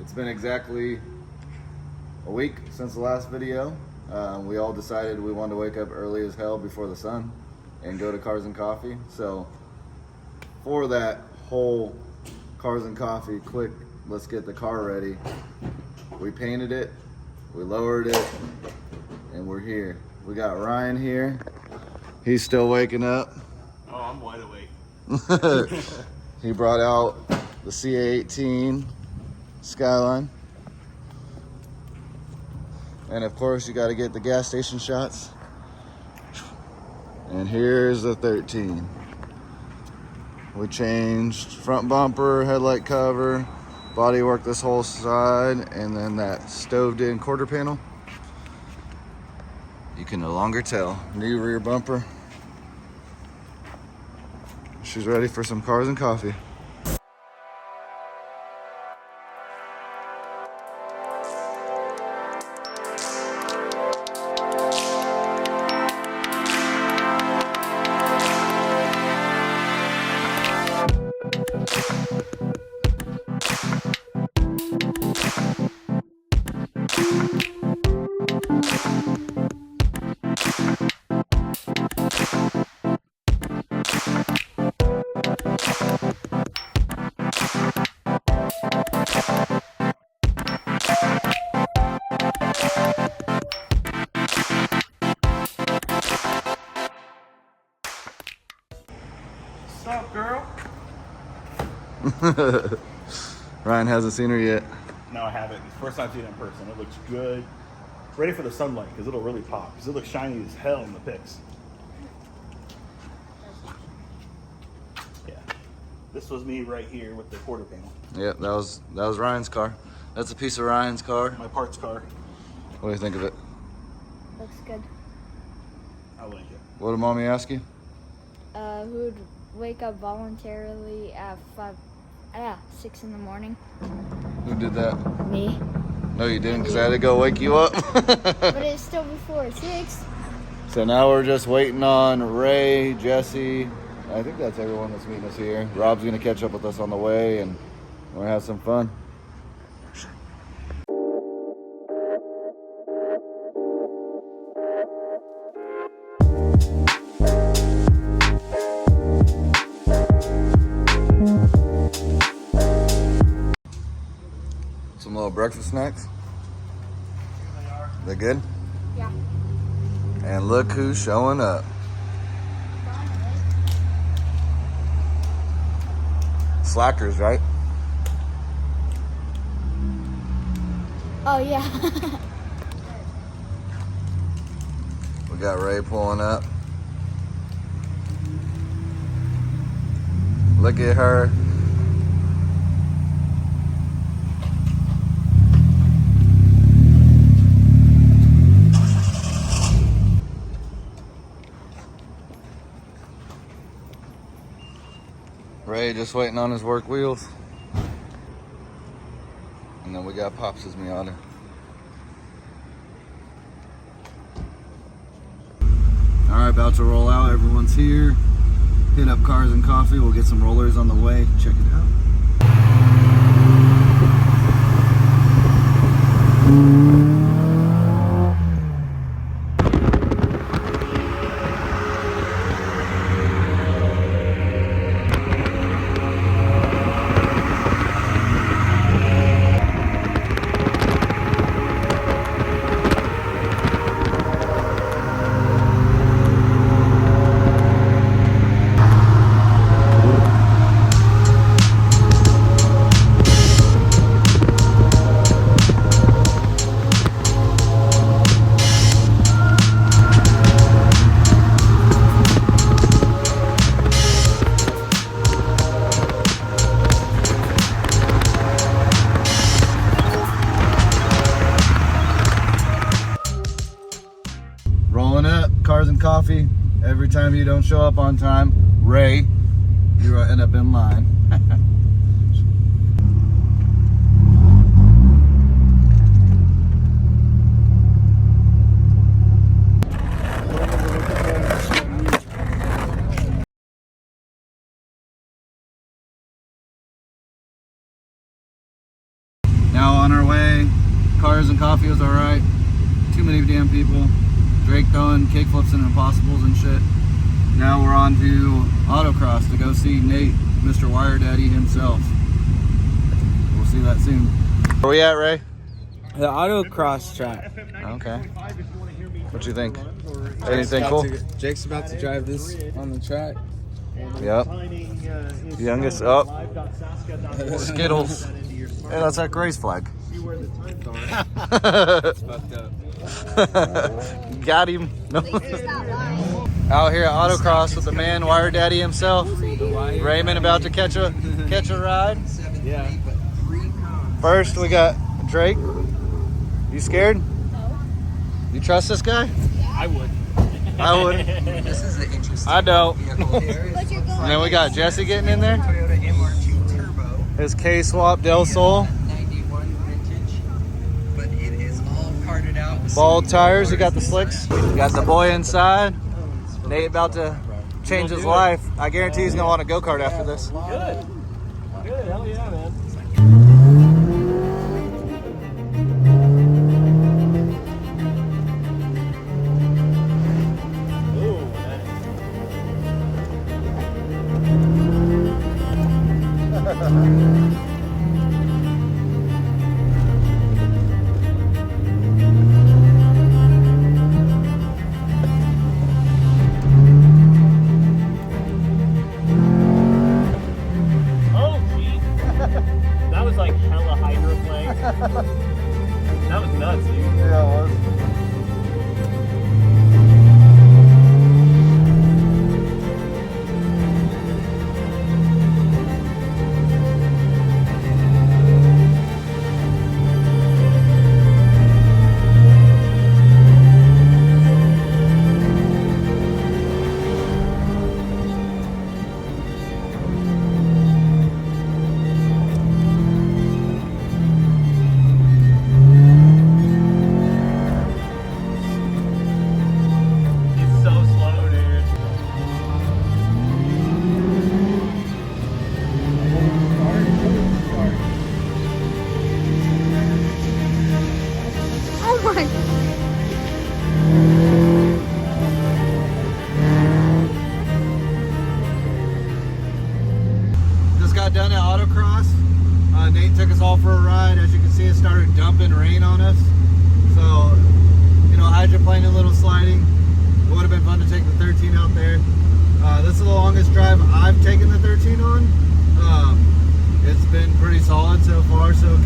It's been exactly a week since the last video. We all decided we wanted to wake up early as hell before the sun and go to Cars and Coffee. So for that whole Cars and Coffee, quick, let's get the car ready. We painted it, we lowered it, and we're here. We got Ryan here. He's still waking up. Oh, I'm wide awake. He brought out the CA18 Skyline. And of course, you got to get the gas station shots. And here's the 13. We changed front bumper, headlight cover, body work this whole side, and then that stoved in quarter panel. You can no longer tell. New rear bumper. She's ready for some Cars and Coffee. What's up, girl? Ryan hasn't seen her yet. No, I haven't. It's the first time I've seen it in person. It looks good. Ready for the sunlight because it'll really pop. Because it looks shiny as hell in the pics. Yeah. This was me right here with the quarter panel. Yeah, that was Ryan's car. That's a piece of Ryan's car. My parts car. What do you think of it? Looks good. I like it. What did mommy ask you? Who would wake up voluntarily at 6 in the morning? Who did that? Me. No, you didn't, because I had to go wake you up. But it's still before 6. So now we're just waiting on Ray, Jesse. I think that's everyone that's meeting us here. Rob's gonna catch up with us on the way, and we're gonna have some fun. Some little breakfast snacks. They good? Yeah. And look who's showing up. Slackers, right? Oh, yeah. We got Ray pulling up. Look at her. Ray just waiting on his work wheels. And then we got Pops' Miata. All right, about to roll out. Everyone's here. Hit up Cars and Coffee. We'll get some rollers on the way. Check it out. Rolling up, Cars and Coffee. Every time you don't show up on time, Ray, you end up in line. Now on our way, Cars and Coffee was alright. Too many damn people. Drake throwing kickflips and impossibles and shit. Now we're on to autocross to go see Nate, Mr. Wire Daddy himself. We'll see that soon. Where we at, Ray? The autocross track. Okay. What you think? Anything cool? Jake's about to drive this on the track. Yep. Youngest up. Skittles. Hey, that's that race flag. Got him. Out here at autocross with the man, Wire Daddy himself. Raymond about to catch a ride. Yeah. First, we got Drake. You scared? No. You trust this guy? I would. I would. This is an interesting I don't. vehicle here. But you're And then we got Jesse getting in there. Toyota MR2 Turbo. His K-Swap Del Sol. 91 vintage. But it is all carded out. with Bald some tires. You got the doors slicks. You got the boy inside. Nate about to change his life. I guarantee he's gonna want a go-kart after this. Good. Good. Hell yeah, man. Oh, gee. That was like hella hydroplane. That was nuts, dude. Yeah, it was. It's so slow, dude. Oh my. Just got done at autocross. Nate took us all for a ride. As you can see, it started dumping rain on us. So, you know, hydroplaning, a little sliding. It would have been fun to take the 13 out there. This is the longest drive I've taken the 13 on. It's been pretty solid so far, so